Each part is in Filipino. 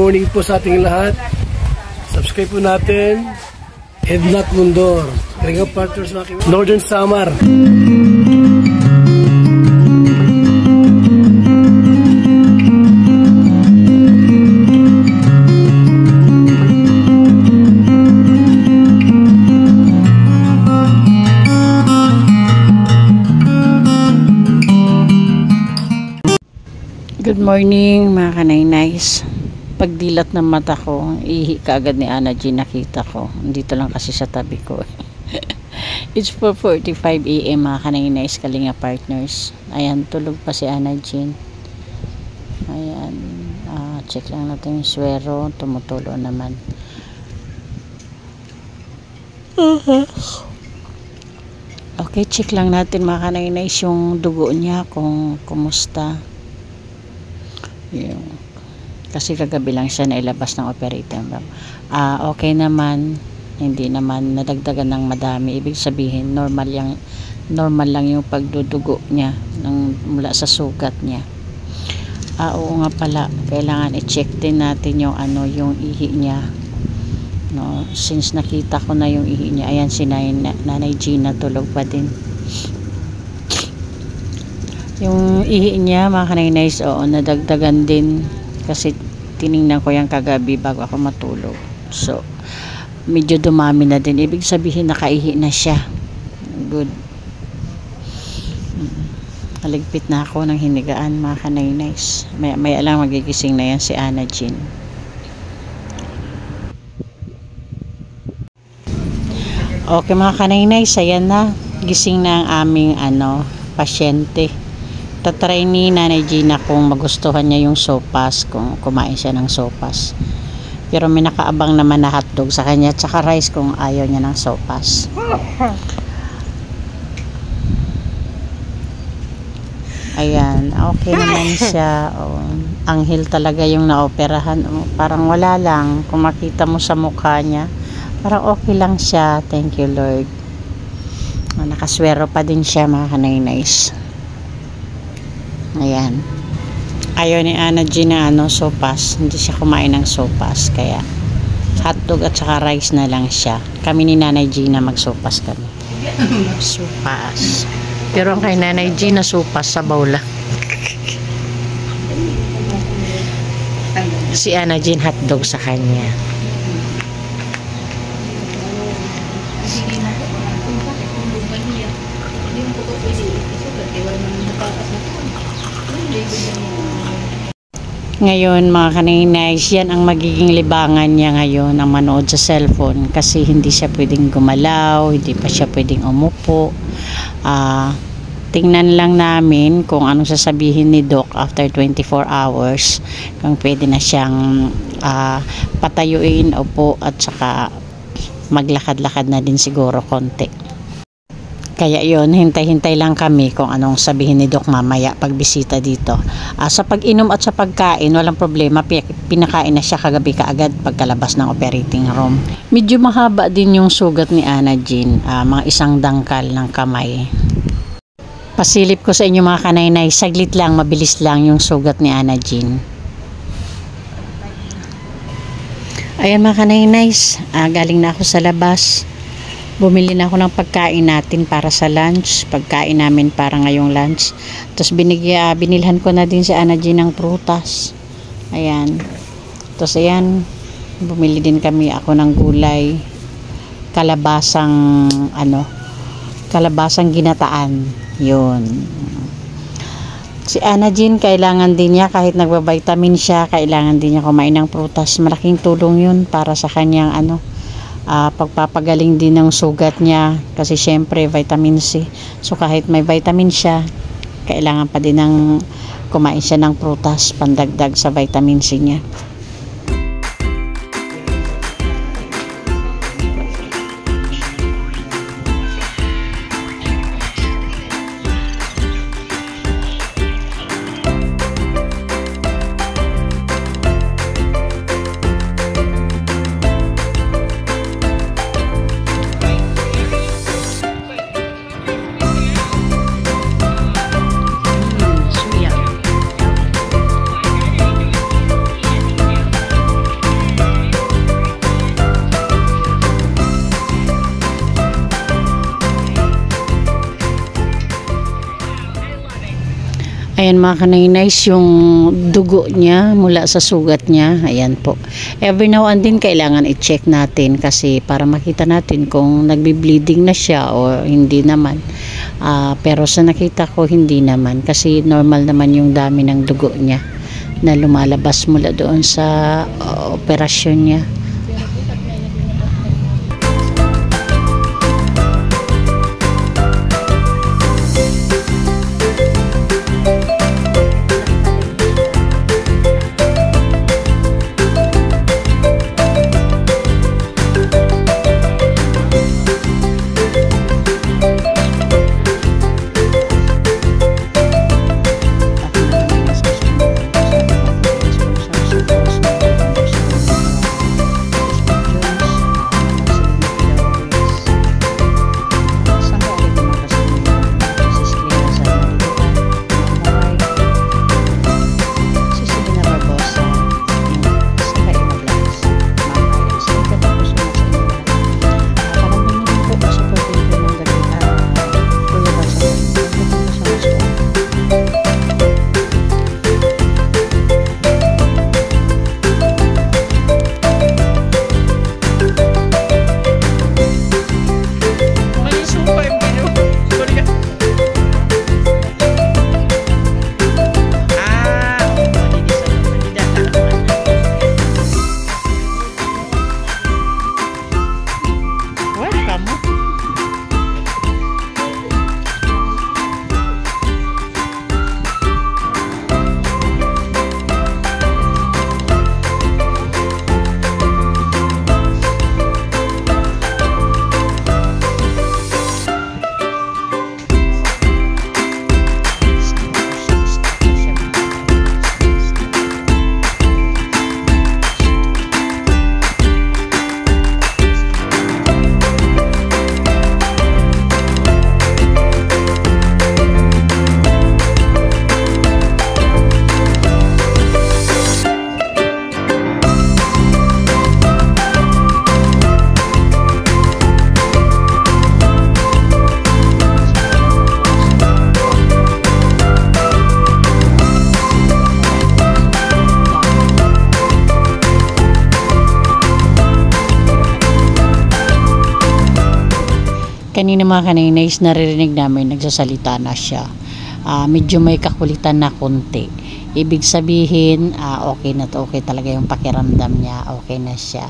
morning po sa ating lahat. Subscribe po natin. Ednat Mundor. Galing partners sa aking Northern Samar. Good morning mga kanay-nice. Pagdilat ng mata ko, ihi kaagad ni Ana G nakita ko. Dito lang kasi sa tabi ko. It's 4:45 AM mga kanay-nice, Kalinga partners. Ayan, tulog pa si Ana G. Ayan, check lang natin yung swero. Tumutulo naman. Okay, check lang natin mga kanay-nice yung dugo niya kung kumusta. Kasi kagabi lang siya nailabas ng operating room. Okay naman, hindi naman nadagdagan ng madami. Ibig sabihin normal lang yung pagdudugo niya mula sa sugat niya. Oo nga pala, kailangan i-check din natin yung yung ihi niya. No, since nakita ko na yung ihi niya. Ayan si Nanay Gina tulog pa din. Yung ihi niya mga kanay-nice, nadagdagan din kasi tiningnan ko yan kagabi bago ako matulog. So medyo dumami na din, ibig sabihin nakaihi na siya. Good. Haligpit na ako ng hinigaan mga kanay-nice. May alang magigising na yan si Ana Jean. Okay mga kanay-nice, ayan na, gising na ang aming pasyente. Tatry ni Nanay Gina kung magustuhan niya yung sopas, kung kumain siya ng sopas. Pero may nakaabang naman na hotdog sa kanya at saka rice kung ayaw niya ng sopas. Ayan, okay naman siya. Anghel talaga yung naoperahan. Parang wala lang. Kung makita mo sa mukha niya, parang okay lang siya. Thank you Lord. Nakaswero pa din siya mga kanay-nice. Ayan. Ayaw ni Ana G na sopas. Hindi siya kumain ng sopas. Kaya hotdog at saka rice na lang siya. Kami ni Nanay G na magsopas kami. Sopas. Pero ang kay Nanay G na sopas sa bawla. Si Ana G hotdog sa kanya. Ngayon mga kanay-nice, yan ang magiging libangan niya ngayon, ang manood sa cellphone, kasi hindi siya pwedeng gumalaw, hindi pa siya pwedeng umupo. Tingnan lang namin kung anong sasabihin ni Doc after 24 hours, kung pwede na siyang patayuin, upo at saka maglakad-lakad na din siguro konti. Kaya yun, hintay-hintay lang kami kung anong sabihin ni Doc mamaya pagbisita dito. Sa pag-inom at sa pagkain, walang problema. Pinakain na siya kagabi kaagad pagkalabas ng operating room. Medyo mahaba din yung sugat ni Ana Jean. Mga 1 dangkal ng kamay. Pasilip ko sa inyo mga kanay-nay, saglit lang, mabilis lang yung sugat ni Ana Jean. Ayan mga kanay-nay, galing na ako sa labas. Bumili na ako ng pagkain natin para sa lunch. Pagkain namin para ngayong lunch. Tapos binilhan ko na din si Ana G ng prutas. Ayan. Tapos ayan, bumili din kami ako ng gulay. Kalabasang ginataan. Yun. Si Ana Jean, kailangan din niya, kahit nagba-vitamin siya, kailangan din niya kumain ng prutas. Malaking tulong yun para sa kanyang pagpapagaling din ng sugat niya, kasi syempre vitamin C. So kahit may vitamin siya, kailangan pa din ng kumain siya ng prutas pandagdag sa vitamin C niya. Ayan mga kanaynays, yung dugo niya mula sa sugat niya. Ayan po. Every now and then kailangan i-check natin kasi para makita natin kung nagbi-bleeding na siya o hindi naman. Pero sa nakita ko hindi naman kasi normal naman yung dami ng dugo niya na lumalabas mula doon sa operasyon niya. Kanina mga kaninays, naririnig namin nagsasalita na siya. Medyo may kakulitan na konti. Ibig sabihin, okay na to, okay talaga yung pakiramdam niya, okay na siya.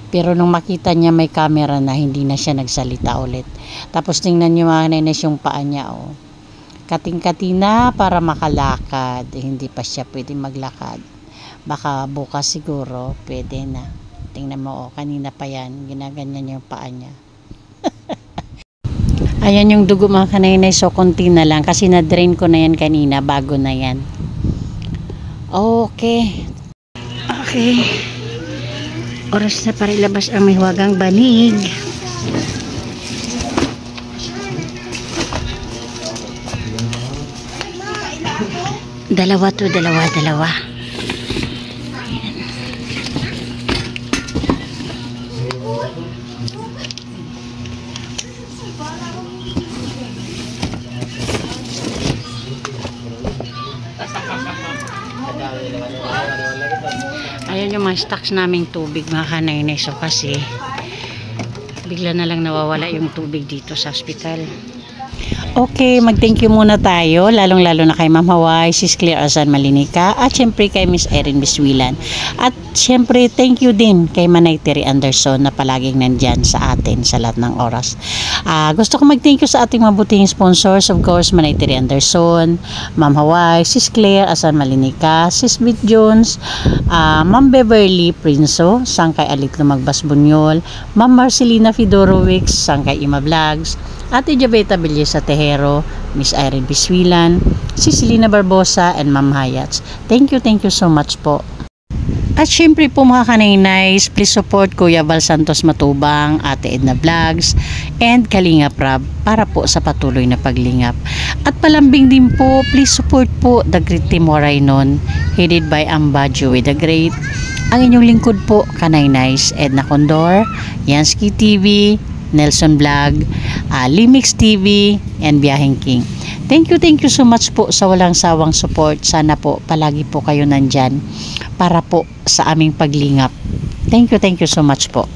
Pero nung makita niya may camera na, hindi na siya nagsalita ulit. Tapos tingnan niyo mga kaninays yung paa niya. Kating-kati na para makalakad. Hindi pa siya pwede maglakad. Baka bukas siguro pwede na. Tingnan mo, kanina pa yan, ginaganyan yung paa niya. Ayan yung dugo mga kanay, so konti na lang kasi na-drain ko na yan kanina, bago na yan. Okay. Oras na para ilabas ang mahiwagang banig. Dalawa. Ayan yung mga stocks naming tubig mga kanay, so kasi bigla na lang nawawala yung tubig dito sa hospital. Okay, mag-thank you muna tayo, lalong-lalo na kay Ma'am Hawaii, Sis Claire Azan Malinica, at syempre kay Miss Erin Biswilan. At syempre, thank you din kay Manay Terry Anderson na palaging nandyan sa atin sa lahat ng oras. Gusto ko mag-thank you sa ating mabuting sponsors, of course, Manay Terry Anderson, Ma'am Hawaii, Sis Claire Azan Malinica, Sis Bit Jones, Ma'am Beverly Prinso, Sangkay Alit Lumagbas Bunyol, Ma'am Marcelina Fedorovics, Sangkay Ima Vlogs, Ate Jabeta Belleza Tejero, Miss Irene Biswilan, Cicilina Barbosa, and Ma'am Hayats. Thank you so much po. At syempre po mga kanay-nice, please support Kuya Val Santos Matubang, Ate Edna Vlogs, and Kalinga Prab para po sa patuloy na paglingap. At palambing din po, please support po The Great Team Waraynon, headed by Ambajo with the Great. Ang inyong lingkod po, kanay-nice, Edna Condor, Yansky TV, Nelson Vlog, Limix TV, and Biyaheng King. Thank you so much po sa walang sawang support. Sana po palagi po kayo nandyan para po sa aming paglingap. Thank you so much po.